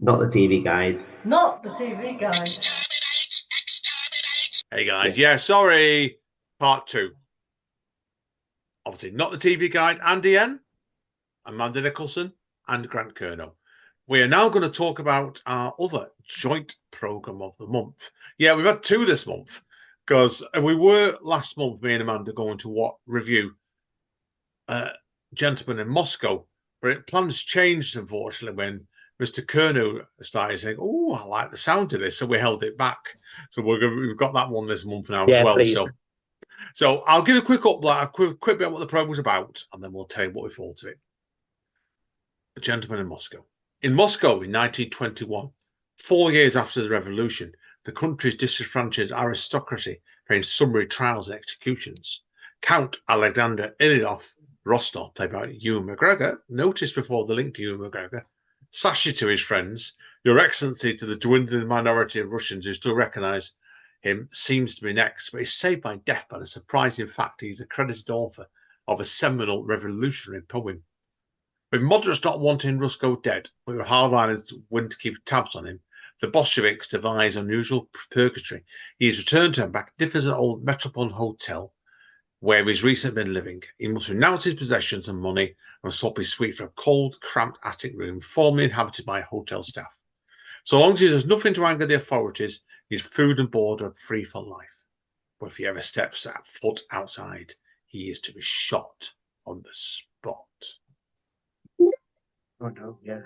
Not the TV guide. Not the TV guide. Hey guys, Yeah. yeah, sorry. Part two. Obviously, not the TV guide. Andy N, Amanda Nicholson, and Grant Kerno. We are now going to talk about our other joint program of the month. Yeah, we've had two this month because we were last month, me and Amanda, going to what review Gentleman in Moscow, but plans changed unfortunately when Mr. Kerno started saying, "Oh, I like the sound of this," so we held it back. So we've got that one this month now as Yeah, well. please. So I'll give a quick quick bit of what the program was about, and then we'll tell you what we thought of it. A Gentleman in Moscow. In Moscow in 1921, 4 years after the revolution, the country's disenfranchised aristocracy faced summary trials and executions. Count Alexander Ilinov Rostov, played by Ewan McGregor, noticed before the link to Ewan McGregor, Sasha to his friends, Your Excellency to the dwindling minority of Russians who still recognise him seems to be next, but he's saved by death by the surprising fact he's a credited author of a seminal revolutionary poem. With moderates not wanting Rusko dead, but with hardliners willing to keep tabs on him, the Bolsheviks devise unusual purgatory. He is returned to a magnificent old Metropole hotel where he's recently been living. He must renounce his possessions and money and swap his suite for a cold, cramped attic room formerly inhabited by hotel staff. So long as he does nothing to anger the authorities, his food and board are free for life. But if he ever steps foot outside, he is to be shot on the spot. Oh no, yeah.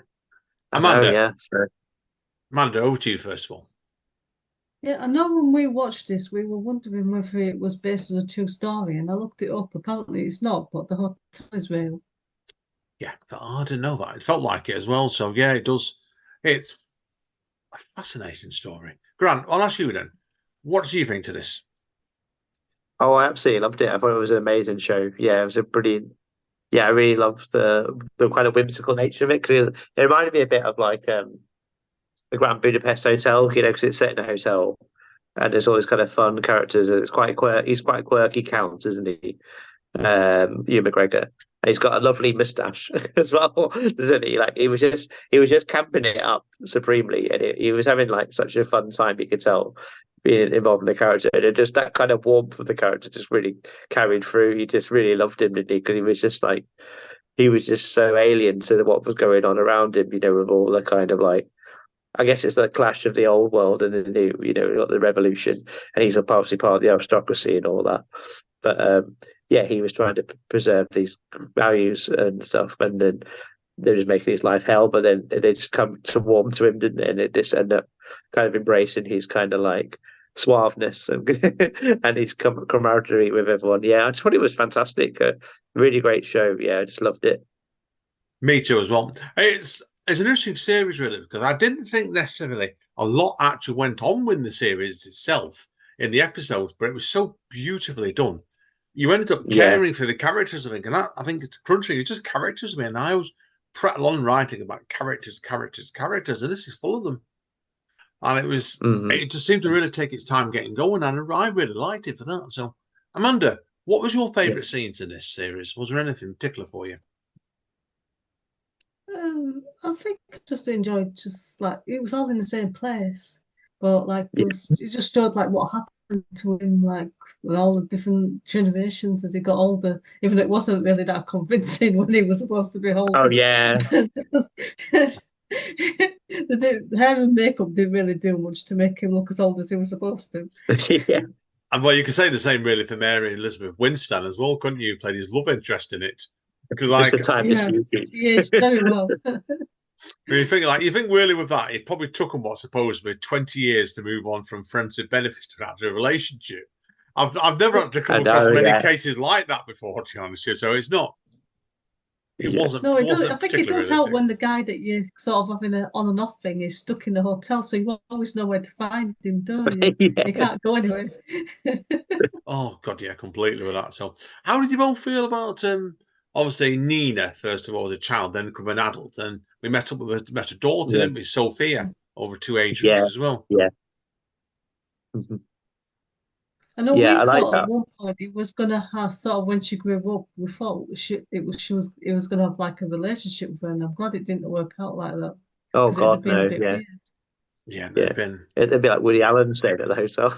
Oh Amanda, yeah. Sure. Amanda, over to you first of all. Yeah, I know when we watched this, we were wondering whether it was based on a true story, and I looked it up. Apparently, it's not, but the hotel is real. Yeah, I didn't know that. It felt like it as well. So yeah, it does. It's a fascinating story. Grant, I'll ask you then. What do you think to this? Oh, I absolutely loved it. I thought it was an amazing show. Yeah, it was a brilliant. Yeah, I really loved the kind of whimsical nature of it because it reminded me a bit of like the Grand Budapest Hotel, because it's set in a hotel and there's all these kind of fun characters. And it's quite quirky. He's quite a quirky count, isn't he? Hugh McGregor. And he's got a lovely moustache as well, doesn't he? Like he was just camping it up supremely, and he was having like such a fun time. You could tell being involved in the character, and it just that kind of warmth of the character just really carried through. He just really loved him, didn't he? Because he was just so alien to what was going on around him. With all the kind of like I guess it's the clash of the old world and the new. You got the revolution, and he's obviously part of the aristocracy and all that. But yeah, he was trying to preserve these values and stuff, and then they're just making his life hell. But then they just come to warm to him, didn't they? And it just end up kind of embracing his kind of like suaveness and and his camaraderie with everyone. Yeah, I just thought it was fantastic. Really great show. Yeah, I just loved it. Me too as well. It's an interesting series really because I didn't think necessarily a lot actually went on with the series itself in the episodes, but it was so beautifully done. You ended up Yeah. caring for the characters, I think, and I think it's crunchy. It's just characters, man. I was prattle on writing about characters, characters, characters, and this is full of them. And Hmm. it just seemed to really take its time getting going, and I really liked it for that. So, Amanda, what was your Yeah. favourite scenes in this series? Was there anything particular for you? I think I just enjoyed just like it was all in the same place, but like there Yeah. was it just showed like what happened to him, like with all the different generations as he got older. Even though it wasn't really that convincing when he was supposed to be Oh older. yeah. The hair and makeup didn't really do much to make him look as old as he was supposed to. Yeah. And well, you could say the same really for Mary Elizabeth Winstead as well, couldn't you? Played his love interest in it. Because Just a like timeless Yeah, beauty. she aged very well. you think really with that, it probably took him what's supposed to be 20 years to move on from friends with benefits to actually a relationship. I've never had to come I across know. many Yeah. cases like that before, to be honest with you. So Yeah. No, it does. wasn't I think it particularly does help realistic. when the guy that you sort of having an on and off thing is stuck in the hotel, so you always know where to find him, don't you? You Yeah. can't go anywhere. Oh god, yeah, completely with that. So how did you both feel about obviously Nina, first of all, as a child, then become an adult, and we met a daughter, Yeah. didn't we? Sophia, over two ages Yeah. as well. Yeah. Mhm. I know Yeah. we I like thought at that. one point it was gonna have sort of when she grew up, we thought she was gonna have like a relationship with her, and I'm glad it didn't work out like that. Oh because it'd have God, been a no, bit yeah, weird. Yeah, yeah. they've been. It'd be like Woody Allen staying at the hotel,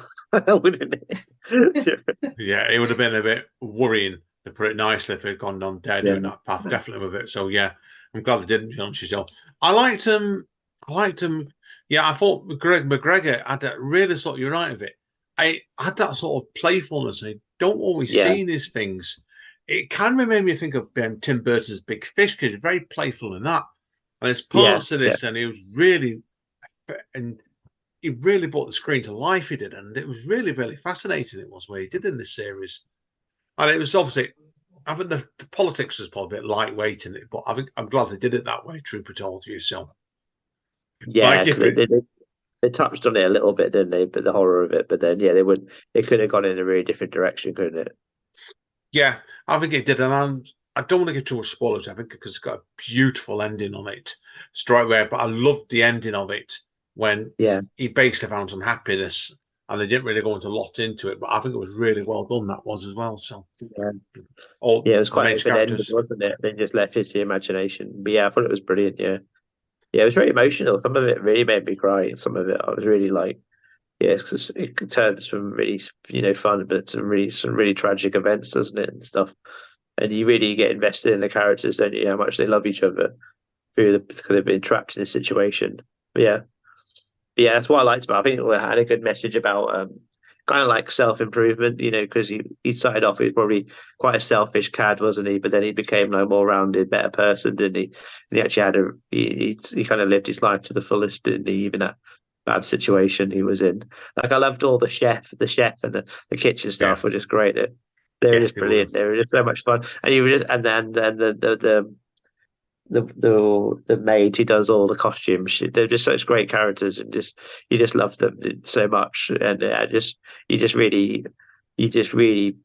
wouldn't it? Yeah, it would have been a bit worrying, to put it nicely, if it had gone down there Yeah, doing that path, definitely with it. So yeah, I'm glad they didn't, to be honest with you. I liked him. I liked him. Yeah, I thought McGregor had that really sort of, you're right of it. I had that sort of playfulness. I don't always yeah, see in his things. It kind of made me think of Tim Burton's Big Fish, because he's very playful in that. And there's yeah, parts of yeah, this, and he was really, and he really brought the screen to life. He did, and it was really, really fascinating. It was what he did in this series. And it was obviously, I think the politics was probably a bit lightweight in it, but I'm glad they did it that way, truth told you. So, yeah. like Because if it, they touched on it a little bit, didn't they? But the horror of it. But then, yeah, they could have gone in a really different direction, couldn't it? yeah, I think it did. And I don't want to get too much spoilers, I think, because it's got a beautiful ending on it straight away. But I loved the ending of it when Yeah, he basically found some happiness, and they didn't really go into a lot into it. But I think it was really well done, that was as well. So, yeah, all yeah. It was the quite main open ended, characters. wasn't it? They just left it to the imagination. But yeah, I thought it was brilliant. Yeah, yeah. It was very emotional. Some of it really made me cry. Some of it I was really like, yeah, because it turns from really fun, but to some really tragic events, doesn't it, and stuff. And you really get invested in the characters, don't you? How much they love each other because they've been trapped in a situation. But yeah, that's what I liked about. I think it had a good message about kind of like self improvement. Because he started off, he was probably quite a selfish cad, wasn't he? But then he became like a more rounded, better person, didn't he? And he actually had he kind of lived his life to the fullest, didn't he? Even that bad situation he was in. Like I loved all the chef and the kitchen Yeah, staff were just great. They were yeah, just they were. brilliant. They were just so much fun. And you were just, and then the maid who does all the costumes. They're just such great characters, and just you just love them so much, and you just really you just really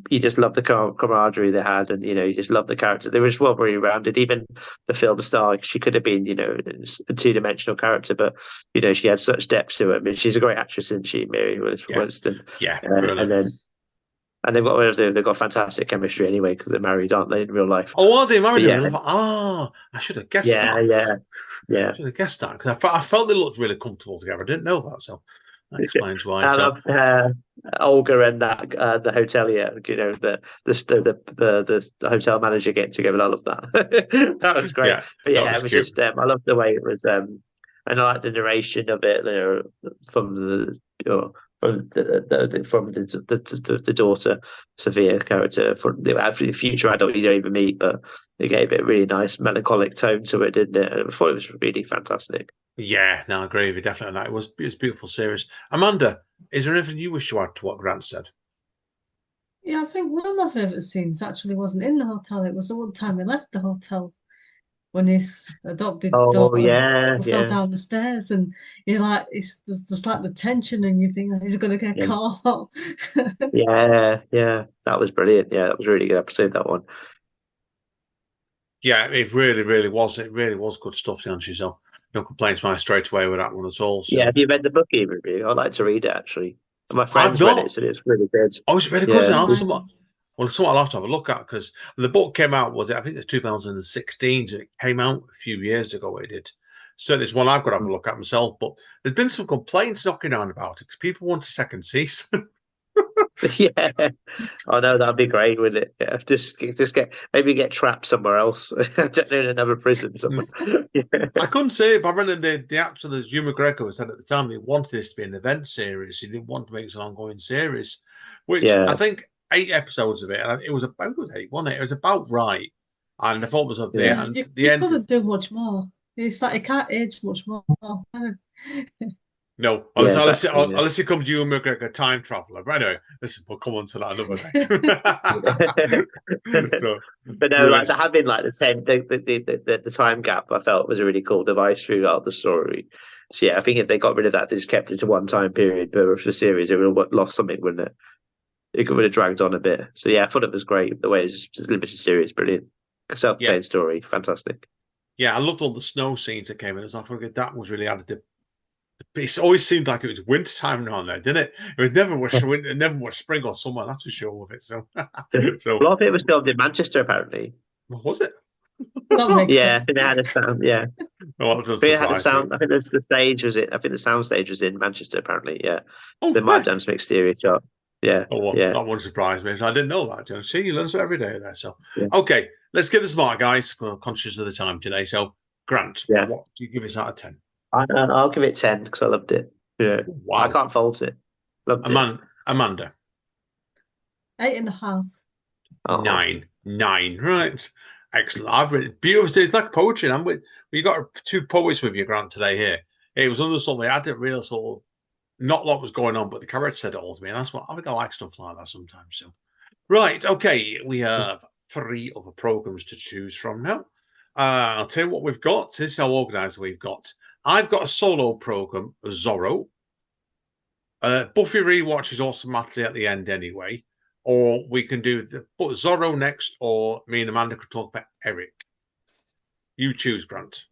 you just love the camaraderie they had, and you just love the characters. They were just well very rounded. Even the film star, she could have been a two-dimensional character, but she had such depth to it. I mean, she's a great actress, isn't she, Mary Yeah, Winston? yeah, And brilliant. then they've got fantastic chemistry anyway because they're married, aren't they, in real life? Oh, are they But married in yeah, real life? Ah, I should have guessed yeah, that. yeah, yeah. Should have guessed that, because I felt they looked really comfortable together. I didn't know that, so that explains why. I So love Olga and that the hotelier. The hotel manager getting together. I love that. That was great. yeah, But that yeah, it was was cute. just I love the way it was. And I like the narration of it. From the from the daughter Sophia character from the future adult you don't even meet, but they gave it a really nice melancholic tone to it, didn't it? And I thought it was really fantastic. Yeah, no, I agree with you definitely. That it was a beautiful series. Amanda, is there anything you wish to add to what Grant said? Yeah, I think one of my favourite scenes actually wasn't in the hotel. It was the one time he left the hotel when his adopted Oh daughter yeah, fell yeah, down the stairs, and you're like, it's there's like the tension, and you think, oh, he's going to get yeah. caught. Yeah, yeah, that was brilliant. Yeah, that was a really good episode. That one. Yeah, it really, really was. It really was good stuff, Yanchi. So no complaints mine straight away with that one at all. Yeah, So have you read the book even review? I'd like to read it actually. My I've friends read it, not. so it's really good. Oh, it's really good Yeah, now. Somewhat I'll have to have a look at, because the book came out, was it? I think it's 2016, and it came out a few years ago. It did. Certainly, it's one I've got to have a look at myself. But there's been some complaints knocking around about it because people want a second season. yeah. I know that'd be great, wouldn't it? Yeah, just get trapped somewhere else. I don't know, in another prison somewhere. Yeah, I couldn't say it, but I remember the actor, the Hugh McGregor, said at the time he wanted this to be an event series. He didn't want to make it an ongoing series, which I yeah, think 8 episodes of it, and it was about eight, wasn't it? It was about right. And the thought was of Yeah, there, and the you end. couldn't do much more. It's like you can't age much more. No, yeah, exactly. unless it comes Hugh McGregor, time traveler. But anyway, listen, we'll come on to that another Yeah. day. So, But no, like brilliant. the having like the time gap, I felt was a really cool device throughout the story. So yeah, I think if they got rid of that, they just kept it to one time period per the series, it would have lost something, wouldn't it? It would have dragged on a bit. So yeah, I thought it was great. The way it's just limited series, brilliant. Yeah, Self-contained story, fantastic. yeah, I loved all the snow scenes that came in. I thought that was really added. It always seemed like it was winter time around there, didn't it? It was never was winter, never was spring or summer. That's for sure with it. So, A so lot of it was filmed in Manchester, apparently. what was it? That makes Yeah, I sense. think they had a sound. Yeah, Well, that doesn't But it had the surprise me. sound. I think the stage was it. I think the sound stage was in Manchester. Apparently, yeah. Oh, So they might have heck. done some exterior shot. Yeah, Oh, well, yeah, that wouldn't surprise me. I didn't know that. See, you learn something every day there. So, yeah, okay, let's get this mark, guys. We're conscious of the time today. So, Grant, yeah. what do you give us out of 10? I'll give it 10 because I loved it. Yeah, I Wow. can't fault it. Loved it. Amanda, 8.5. Oh, 9. Right. Excellent. I've written beautiful. It's like poetry. We got two poets with you, Grant, today here. It was under something I didn't realize sort of not a lot was going on, but the character said it all to me, and that's what I think I like stuff like that sometimes. So, right, okay, we have 3 other programs to choose from now. I'll tell you what we've got. This is how organised we've got. I've got a solo program, Zorro. Buffy rewatch is automatically at the end anyway, or we can do Zorro next, or me and Amanda could talk about Eric. You choose, Grant.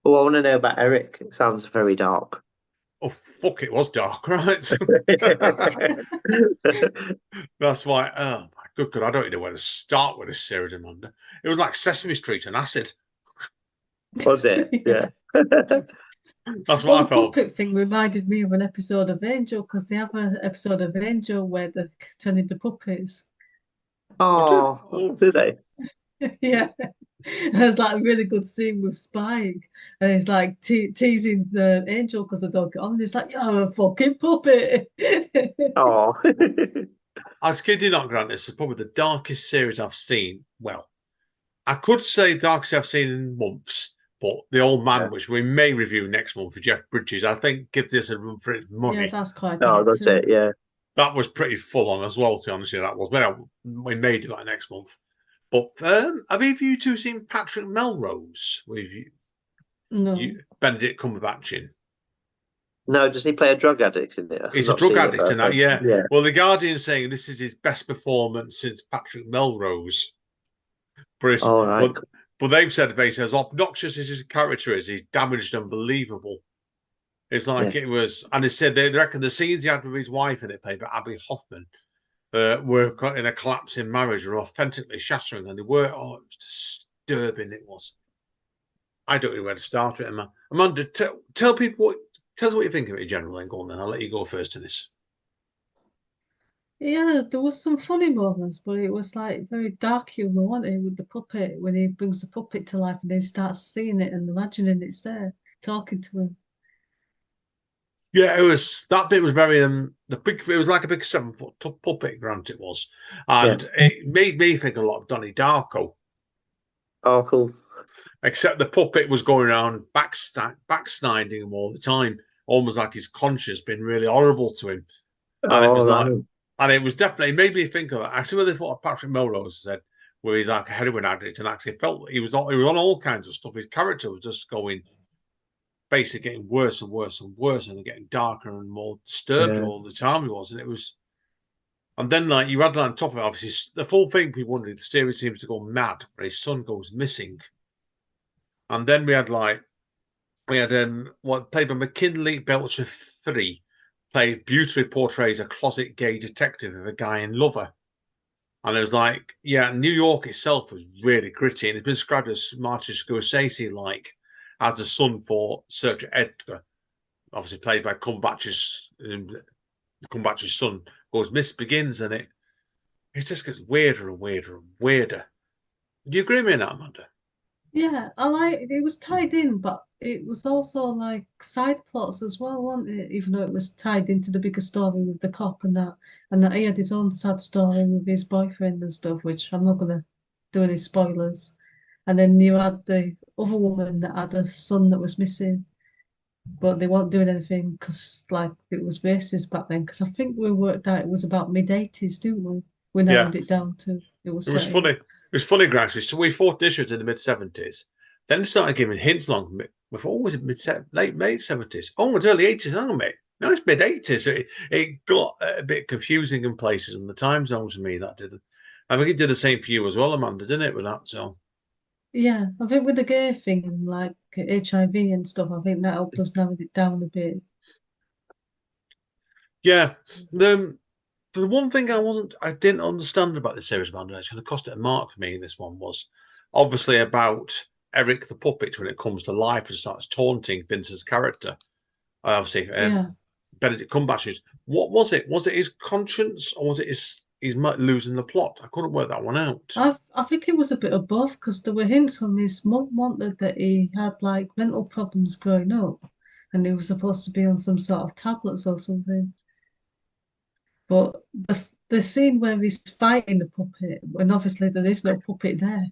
oh, I want to know about Eric. It sounds very dark. Oh, fuck, it was dark, right? That's why, oh my good God, I don't even know where to start with this series, Amanda. It was like Sesame Street and acid. Was it? Yeah. That's Well, what I the felt. puppet thing reminded me of an episode of Angel because they have an episode of Angel where they turn into puppets. Oh, did they? Yeah. There's like a really good scene with Spike, and he's like teasing the Angel because the dog got on. And he's like, "You're a fucking puppet." Oh, I was kidding not, Grant. This is probably the darkest series I've seen. Well, I could say darkest I've seen in months, but The Old Man, yeah. which we may review next month for Jeff Bridges, I think gives this a run for its Yeah, money. that's quite Oh, dark that's too. it. Yeah. That was pretty full on as well, to be honest with you. That was. Well, we may do that next month. But have either of you two seen Patrick Melrose with No. Benedict Cumberbatch in? No, does he play a drug addict in it? I've He's a not drug seen it, addict but in that, yeah. yeah. Well, The Guardian saying this is his best performance since Patrick Melrose. All right. But they've said basically, as obnoxious as his character is, he's damaged unbelievable. It's like Yeah. it was, and they said they reckon the scenes he had with his wife in it, played by Abby Hoffman, were in a collapsing marriage or authentically shattering, and they were. Oh, it was disturbing. It was. I don't know where to start with it, man. Amanda, tell people tell us what you think of it in general, and go on then. I'll let you go first in this. Yeah, there was some funny moments, but it was like very dark humor, wasn't it, with the puppet when he brings the puppet to life and then starts seeing it and imagining it's there, talking to him. Yeah, it was that bit was very the big. It was like a big 7 foot puppet, Grant. It was, Yeah. and it made me think a lot of Donnie Darko. Oh, cool. Except the puppet was going around backsliding him all the time, almost like his conscience being really horrible to him. And it All was like, right. and it was definitely made me think of it. Actually, when they thought of Patrick Melrose said, where he's like a heroin addict, and actually felt he was on all kinds of stuff. His character was just going basically getting worse and worse and worse, and getting darker and more disturbed Yeah. all the time. He was, and it was. And then, like you had that on top of it, obviously, the full thing. People wondering the series seems to go mad, where his son goes missing. And then we had what played by McKinley Belcher 3, played beautifully portrays a closet gay detective of a guy in Lover. And it was like, yeah, New York itself was really gritty, and it's been described as Martin Scorsese like as a son for Sergeant Edgar, obviously played by Cumberbatch's son goes begins, and it just gets weirder and weirder and weirder. Do you agree with me on that, Amanda? Yeah, I like it was tied in, but it was also like side plots as well, wasn't it? Even though it was tied into the bigger story with the cop and that he had his own sad story with his boyfriend and stuff, which I'm not gonna do any spoilers. And then you had the other woman that had a son that was missing, but they weren't doing anything because like it was racist back then. Because I think we worked out it was about mid-80s, didn't we? We Yeah. narrowed it down to it was It was set in. funny. It was funny, gradually. So we fought issues in the mid-70s. Then started giving hints along. We thought, was it late 70s? Oh, it's early 80s. Hang on, mate. No, it's mid-80s. It got a bit confusing in places, and the time zones for me, that didn't. I think it did the same for you as well, Amanda, didn't it, with that? So, Yeah, I think with the gay thing and like HIV and stuff, I think that helped us narrow it down a bit. yeah. The one thing I didn't understand about this series, Amanda, it's going to cost it a mark for me in this one, was obviously about Eric the puppet when it comes to life and starts taunting Vince's character. Obviously, Benedict Cumberbatch. What was it? Was it his conscience or was it his losing the plot? I couldn't work that one out. I think it was a bit of both because there were hints from his mum wanted that he had like mental problems growing up, and he was supposed to be on some sort of tablets or something. But the scene where he's fighting the puppet, when obviously there is no puppet there,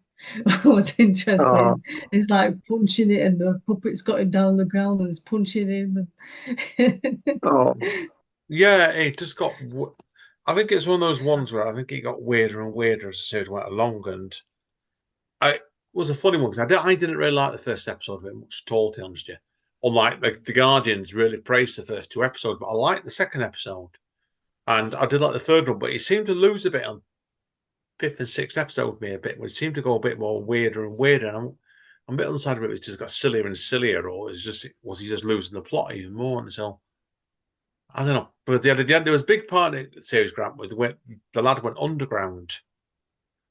was interesting. Oh. He's like punching it, and the puppet's got him down on the ground and he's punching him. Oh. Yeah, it just got. I think it's one of those ones where I think it got weirder and weirder as the series went along, and it was a funny one because I didn't really like the first episode very much at all, to be honest with you. Unlike the Guardians really praised the first 2 episodes, but I liked the second episode. And I did like the third one, but it seemed to lose a bit on 5th and 6th episode with me a bit. When it seemed to go a bit more weirder and weirder. And I'm a bit undecided whether it just got sillier and sillier, or was he just losing the plot even more? And so I don't know. But there was a big part of the series, Grant, where the lad went underground,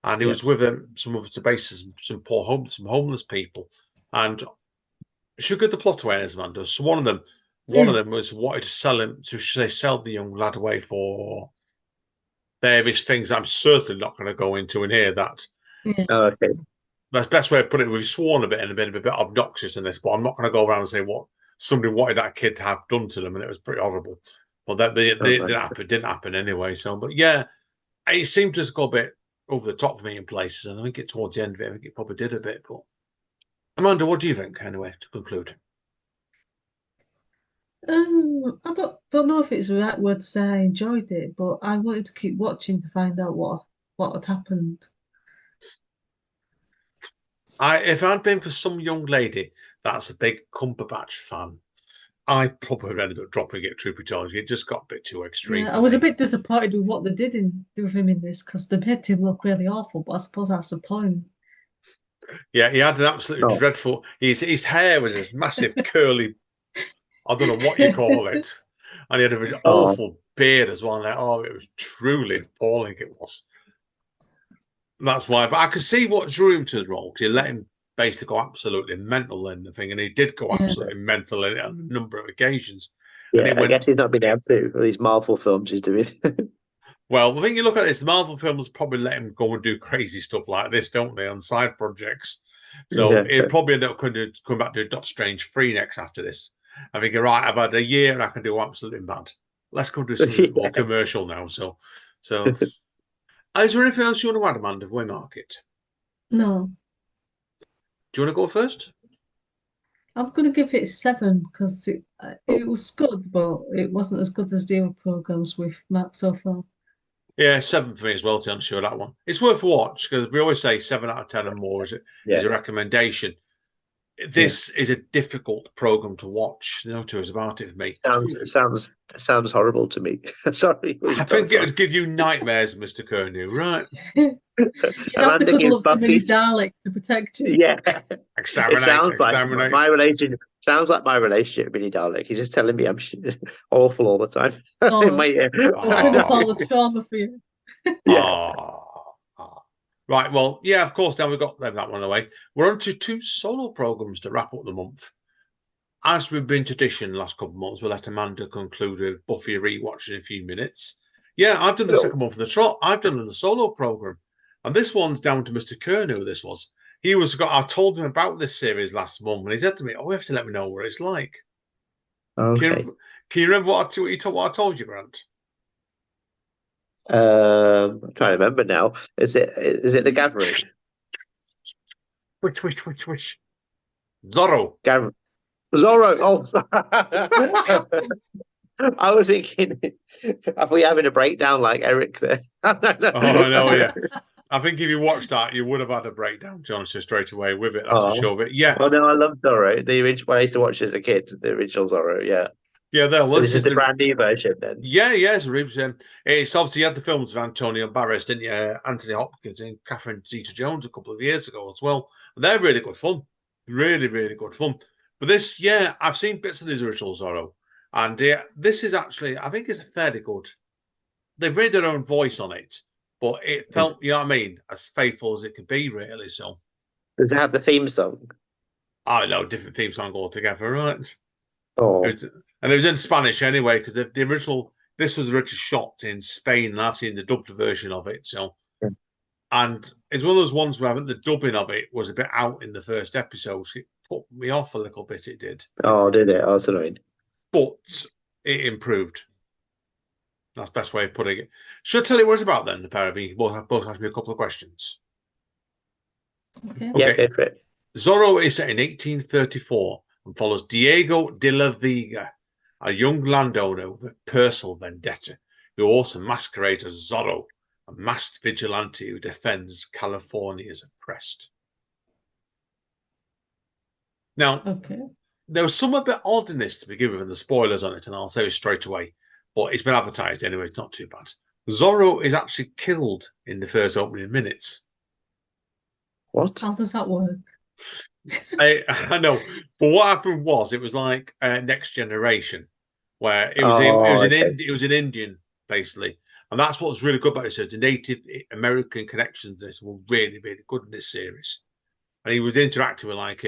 and he was with some of the bases, some homeless people, and should give the plot away, Amanda. So one of them was wanted to sell him. So should they sell the young lad away for various things? I'm certainly not going to go into in here. That Okay. That's the best way to put it. We've sworn a bit and been a bit obnoxious in this, but I'm not going to go around and say what somebody wanted that kid to have done to them, and it was pretty horrible. Well, that didn't happen. It didn't happen anyway. So, but yeah, it seemed to just go a bit over the top for me in places, and I think towards the end of it, I think it probably did a bit. But Amanda, what do you think? Anyway, to conclude. I don't know if it's the right word to say I enjoyed it, but I wanted to keep watching to find out what had happened. If I'd been for some young lady that's a big Cumberbatch fan, I probably ended up dropping it. Truth be told, it just got a bit too extreme. Yeah, I was a bit disappointed with what they did with him in this because they made him look really awful. But I suppose that's the point. Yeah, he had an absolutely dreadful. His hair was this massive curly. I don't know what you call it, and he had an awful beard as well. It was truly appalling. It was. That's why, but I could see what drew him to the role. He let him basically go absolutely mental in the thing, and he did go absolutely mental in it on a number of occasions. Yeah, I guess he's not been able to for these Marvel films he's doing. Well, I think you look at this, the Marvel films probably let him go and do crazy stuff like this, don't they, on side projects? So it probably ended up coming back to Doctor Strange 3 next after this. I think, right, I've had a year and I can do absolutely mad. Let's go do something more commercial now. So is there anything else you want to add, Amanda, of Waymarket? No. Do you want to go first? I'm going to give it 7 because it was good, but it wasn't as good as the other programs we've met so far. Yeah, 7 for me as well, to answer that one. It's worth a watch because we always say 7 out of 10 and more is a recommendation. This is a difficult program to watch. No two ways about it for me. Sounds horrible to me. Sorry. I think it would give you nightmares, Mr. Kernew, right? You'd have to cuddle up to Mini Dalek to protect you. Yeah. Exterminate. Like my relationship. Sounds like my relationship with Mini Dalek. He's just telling me I'm awful all the time. In my ear. All the trauma for you. Right, well, yeah, of course, now we've got that one away. We're on to 2 solo programs to wrap up the month. As we've been tradition the last couple of months, we'll let Amanda conclude with Buffy rewatch in a few minutes. Yeah, I've done the second one for the trot. I've done the solo program. And this one's down to Mr. Kernew, this was. I told him about this series last month, and he said to me, you have to let me know what it's like. Okay. Can you remember what I told you, Grant? I'm trying to remember now. Is it The Gathering? Which? Zorro. Zorro. Oh, I was thinking, are we having a breakdown like Eric there? Oh, no, yeah. I think if you watched that, you would have had a breakdown, Jonathan, straight away with it. That's for sure. But yeah. Well, no, I love Zorro. The original, when I used to watch it as a kid, the original Zorro, yeah. Yeah, there was. This is the brand new version then. Yeah, it's obviously you had the films of Antonio Banderas, didn't you? Anthony Hopkins and Catherine Zeta-Jones a couple of years ago as well. And they're really good fun. Really, really good fun. But this, I've seen bits of the original Zorro. And this is actually, I think it's a fairly good. They've made their own voice on it. But it felt, you know what I mean, as faithful as it could be, really. So, does it have the theme song? I know, different theme song altogether, right? Oh, And it was in Spanish anyway, because the original, this was originally shot in Spain, and I've seen the dubbed version of it. So, yeah. and it's one of those ones where I think the dubbing of it was a bit out in the first episode. So it put me off a little bit, it did. Oh, did it? I was annoying. But it improved. That's the best way of putting it. Should I tell you what it's about then, the pair of you? Both ask me a couple of questions. Okay. Yeah, Okay. go for it. Zorro is set in 1834 and follows Diego de la Vega, a young landowner with a personal vendetta, who also masquerades as Zorro, a masked vigilante who defends California's oppressed. Now, Okay. there was some a bit odd in this to begin with, and the spoilers on it, and I'll say it straight away. But it's been advertised anyway, it's not too bad. Zorro is actually killed in the first opening minutes. What? How does that work? I know, but what happened was it was like Next Generation, where it was Oh, okay. it was an Indian basically, and that's what's really good about it. So the Native American connections in this were really good in this series, and he was interacting with like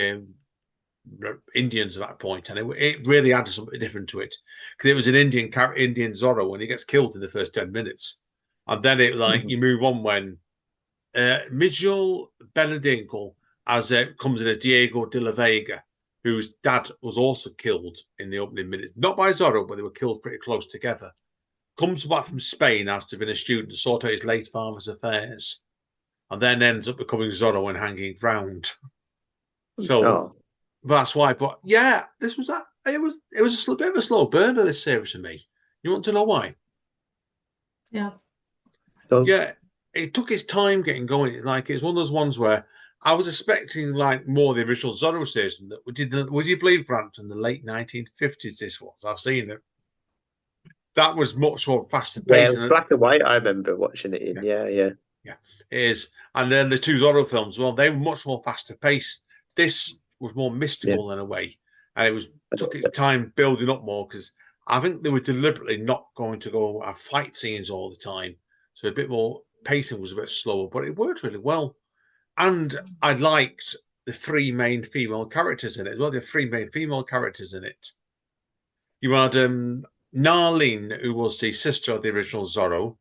Indians at that point, and it really added something different to it because it was an Indian Zorro, and he gets killed in the first 10 minutes, and then it like you move on when Mijol Benedincul as comes in as Diego de la Vega, whose dad was also killed in the opening minutes, not by Zorro, but they were killed pretty close together. Comes back from Spain after being a student to sort out his late father's affairs, and then ends up becoming Zorro and hanging round. So that's why. But yeah, this was that. It was a bit of a slow burner, this series for me. You want to know why? Yeah. Yeah, it took its time getting going. Like it's one of those ones where I was expecting like more of the original Zorro season. That would you believe, Grant, in the late 1950s? This was. I've seen it. That was much more faster Yeah, it paced. was black and white. I remember watching it in. Yeah, yeah, it is. And then the two Zorro films, well, they were much more faster paced. This was more mystical in a way, and it took its time building up more because I think they were deliberately not going to go have fight scenes all the time, so a bit more pacing was a bit slower, but it worked really well. And I liked the three main female characters in it. Well, the three main female characters in it. You had Narlene, who was the sister of the original Zorro.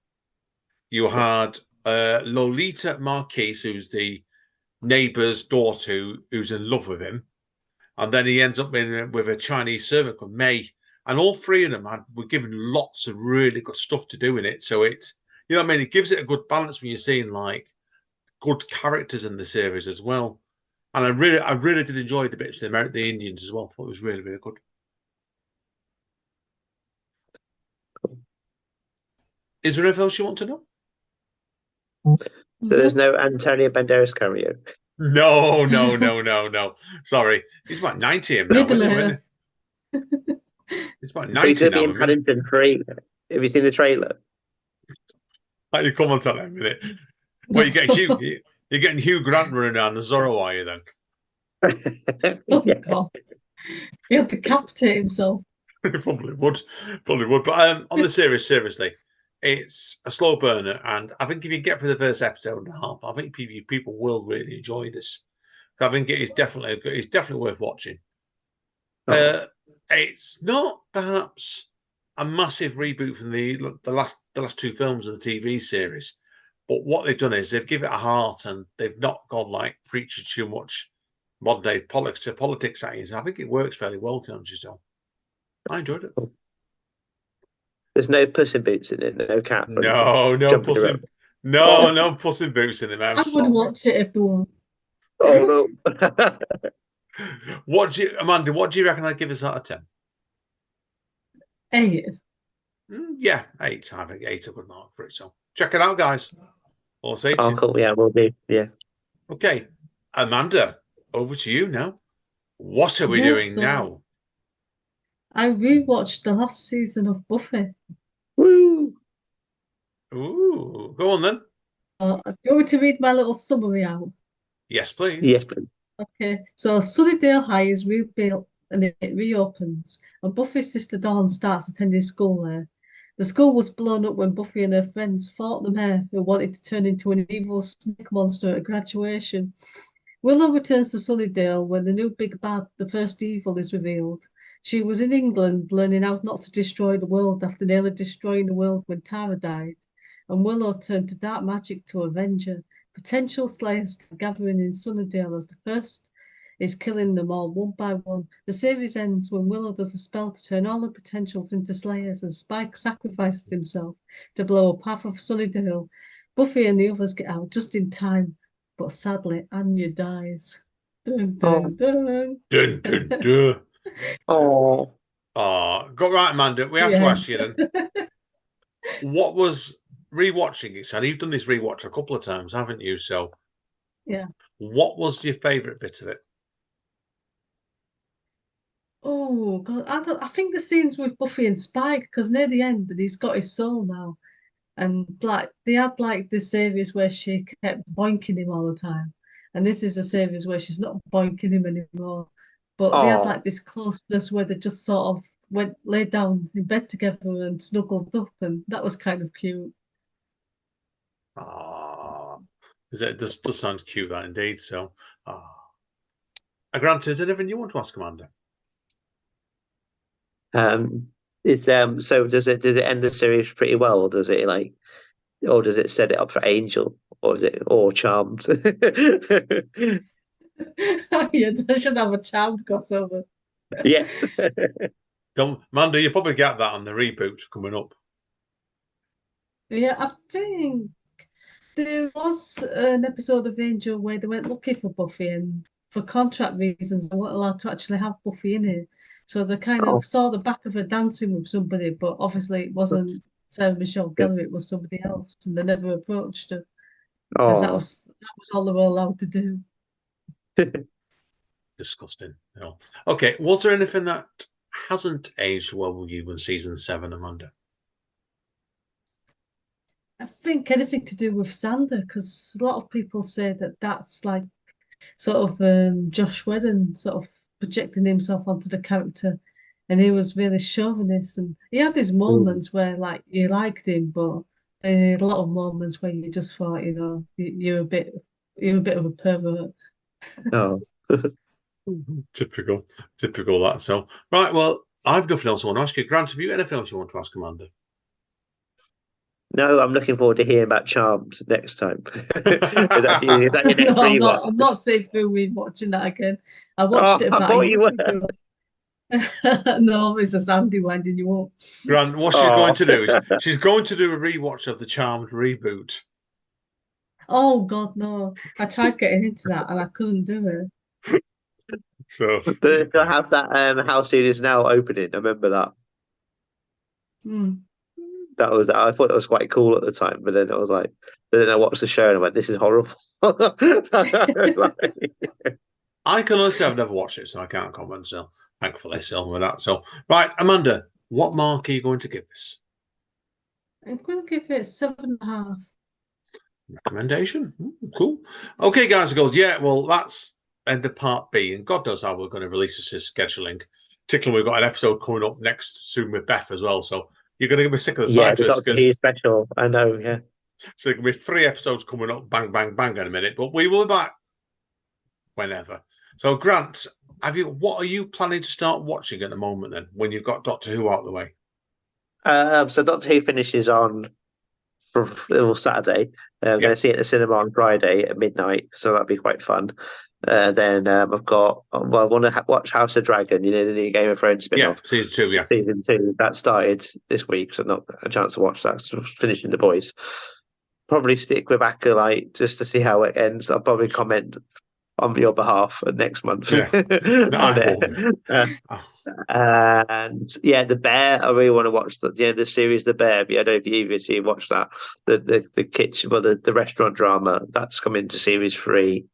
You had Lolita Marquise, who's the neighbor's daughter who's in love with him. And then he ends up with a Chinese servant called May. And all three of them were given lots of really good stuff to do in it. So you know what I mean? It gives it a good balance when you're seeing like good characters in the series as well. And I really did enjoy the bits of the Indians as well. I thought it was really, really good. Is there anything else you want to know? So there's no Antonio Banderas cameo. No. Sorry. He's about 90 him now, isn't he? He's about 90 he's going to now. be in Paddington 3. Have you seen the trailer? How you comment on that in a minute? Well, you're getting Hugh Grant running around the Zorro, are you then? Oh God. He'll decapitate himself. Probably would. But on the series, seriously, it's a slow burner, and I think if you get through the first episode and a half, I think people will really enjoy this. I think it's definitely worth watching. It's not perhaps a massive reboot from the last two films of the TV series, but what they've done is they've given it a heart, and they've not gone like preaching too much modern day politics at you. I think it works fairly well, to be honest. I enjoyed it. There's no Puss in Boots in it, no cat. No Puss in Puss in Boots in it, man. I would watch it if there was. Oh no. Amanda, what do you reckon I'd give this out of 10? 8. Yeah, 8. I think 8's a good mark for it. So check it out, guys. I'll say to you. Cool. Yeah, we'll be. Yeah. Okay. Amanda, over to you now. What are we doing now? I rewatched the last season of Buffy. Woo! Ooh, go on then. Do you want me to read my little summary out? Yes, please. Yes, please. Okay, so Sunnydale High is rebuilt and it reopens, and Buffy's sister Dawn starts attending school there. The school was blown up when Buffy and her friends fought the mayor who wanted to turn into an evil snake monster at graduation. Willow returns to Sunnydale when the new big bad, the first evil, is revealed. She was in England learning how not to destroy the world after nearly destroying the world when Tara died. And Willow turned to dark magic to avenge her. Potential slayers gathering in Sunnydale as the first is killing them all one by one. The series ends when Willow does a spell to turn all her potentials into slayers and Spike sacrifices himself to blow up half of Sunnydale. Buffy and the others get out just in time, but sadly, Anya dies. Dun, Oh, dun, dun. Dun, dun, dun. oh. Got right, Amanda. We have The to end. ask you then, what was rewatching it? So you've done this rewatch a couple of times, haven't you? So Yeah. what was your favourite bit of it? Oh God, I think the scenes with Buffy and Spike, because near the end, he's got his soul now, and like they had like this series where she kept boinking him all the time, and this is a series where she's not boinking him anymore, but they had Oh. like this closeness where they just sort of went laid down in bed together and snuggled up, and that was kind of cute. Ah, it does sound cute, that indeed. So, Grant, is there anything you want to ask, Amanda? Um, so does it end the series pretty well, or does it or does it set it up for Angel, or is it or Charmed? Yeah, they should have a child crossover. Yes. Don't, Amanda, you probably get that on the reboot coming up. Yeah, I think there was an episode of Angel where they went looking for Buffy, and for contract reasons, they weren't allowed to actually have Buffy in it. So they kind Oh, of saw the back of her dancing with somebody, but obviously it wasn't Sarah Michelle Gellar, it was somebody else, and they never approached her because that oh. was all they were allowed to do. Disgusting. No. Okay, was there anything that hasn't aged well with you in season 7, Amanda? I think anything to do with Xander, because a lot of people say that that's like sort of Josh Whedon sort of projecting himself onto the character, and he was really chauvinist, and he had these Mm. moments where like you liked him, but a lot of moments where you just thought, you're a bit of a pervert. Oh. Typical, typical that. So, right, well, I've nothing else I want to ask you. Grant, have you anything else you want to ask Amanda? No, I'm looking forward to hearing about Charmed next time. Is that your No, next rewatch? I'm not safe for we watching that again. I watched Oh, it I about a thought year you were. ago. No, it's a Sandy winding you up. Grant, what she's going Oh. to do is she's going to do a rewatch of the Charmed reboot. Oh God, no. I tried getting into that and I couldn't do it. So, They still have that House series now opening. I remember that. Hmm. I thought it was quite cool at the time, but then I was like, then I watched the show and I went, this is horrible. I can honestly, I've never watched it, so I can't comment. So, thankfully, so with that. So, right, Amanda, what mark are you going to give this? I'm going to give it 7.5. Recommendation. Cool. Okay, guys and girls. Yeah, well, that's end of part B, and God knows how we're going to release this as scheduling. Particularly, we've got an episode coming up next soon with Beth as well. So you're going to get sick of the Yeah, side the twists Doctor because Who special. I know, yeah. so there can be 3 episodes coming up, bang, bang, bang, in a minute. But we will be back whenever. So, Grant, what are you planning to start watching at the moment then, when you've got Doctor Who out of the way? So Doctor Who finishes on Saturday. I'm going Yeah, to see it at the cinema on Friday at midnight, so that'll be quite fun. Then I've got, well, I want to watch House of Dragon, the new Game of Thrones yeah, spin-off, season 2, yeah. season 2. That started this week, so not a chance to watch that. So finishing The Boys. Probably stick with Acolyte just to see how it ends. I'll probably comment on your behalf next month Yeah, no, on I it. won't. Oh, And yeah, The Bear. I really want to watch the series The Bear. But I don't know if you've watched that. The kitchen, well, the restaurant drama that's coming to series 3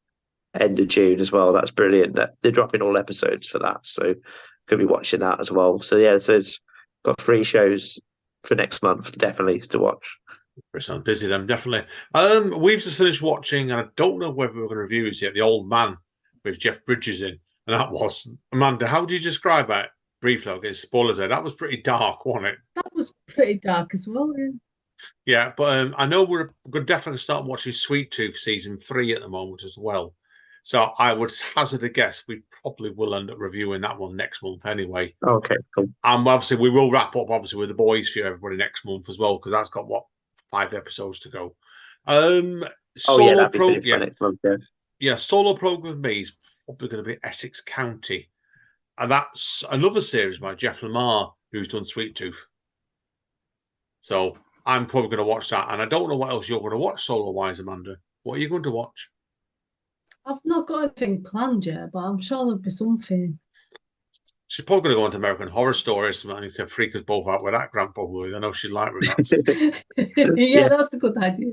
end of June as well. That's brilliant. They're dropping all episodes for that, so could be watching that as well. So yeah, so it's got 3 shows for next month definitely to watch. it sounds busy then, definitely. We've just finished watching, and I don't know whether we're going to review it yet, The Old Man with Jeff Bridges in. And that was, Amanda, how do you describe that briefly? I'll get spoilers there. That was pretty dark, wasn't it? That was pretty dark as well. Yeah. Yeah, but I know we're going to definitely start watching Sweet Tooth season 3 at the moment as well. So I would hazard a guess we probably will end up reviewing that one next month anyway. Okay, cool. And obviously we will wrap up obviously with The Boys for everybody next month as well, because that's got 5 episodes to go. Solo that'd be finished by next month. Yeah, solo program with me is probably going to be Essex County. And that's another series by Jeff Lemire, who's done Sweet Tooth. So I'm probably going to watch that. And I don't know what else you're going to watch solo-wise, Amanda. What are you going to watch? I've not got anything planned yet, but I'm sure there'll be something. She's probably going to go into American Horror Story or something to freak us both out with that, Grandpa Louis. I know she'd like that. Yeah, that's a good idea.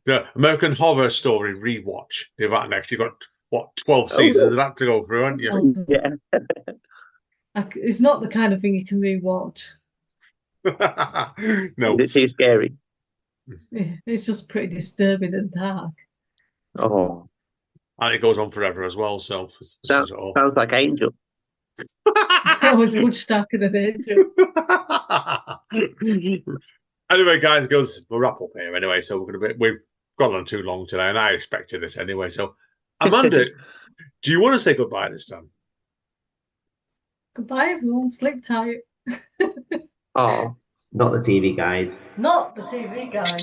The American Horror Story rewatch. Do that next. You've got 12 seasons of that to go through, haven't you? Yeah. It's not the kind of thing you can rewatch. No. Is it too scary? It's just pretty disturbing and dark. Oh. And it goes on forever as well. So Sounds like Angel. That was much darker than Angel. Anyway, guys, girls, we'll wrap up here anyway. So we've gone on too long today, and I expected this anyway. So, Amanda, do you want to say goodbye this time? Goodbye, everyone. Sleep tight. Oh. Not the TV guide. Not the TV guide.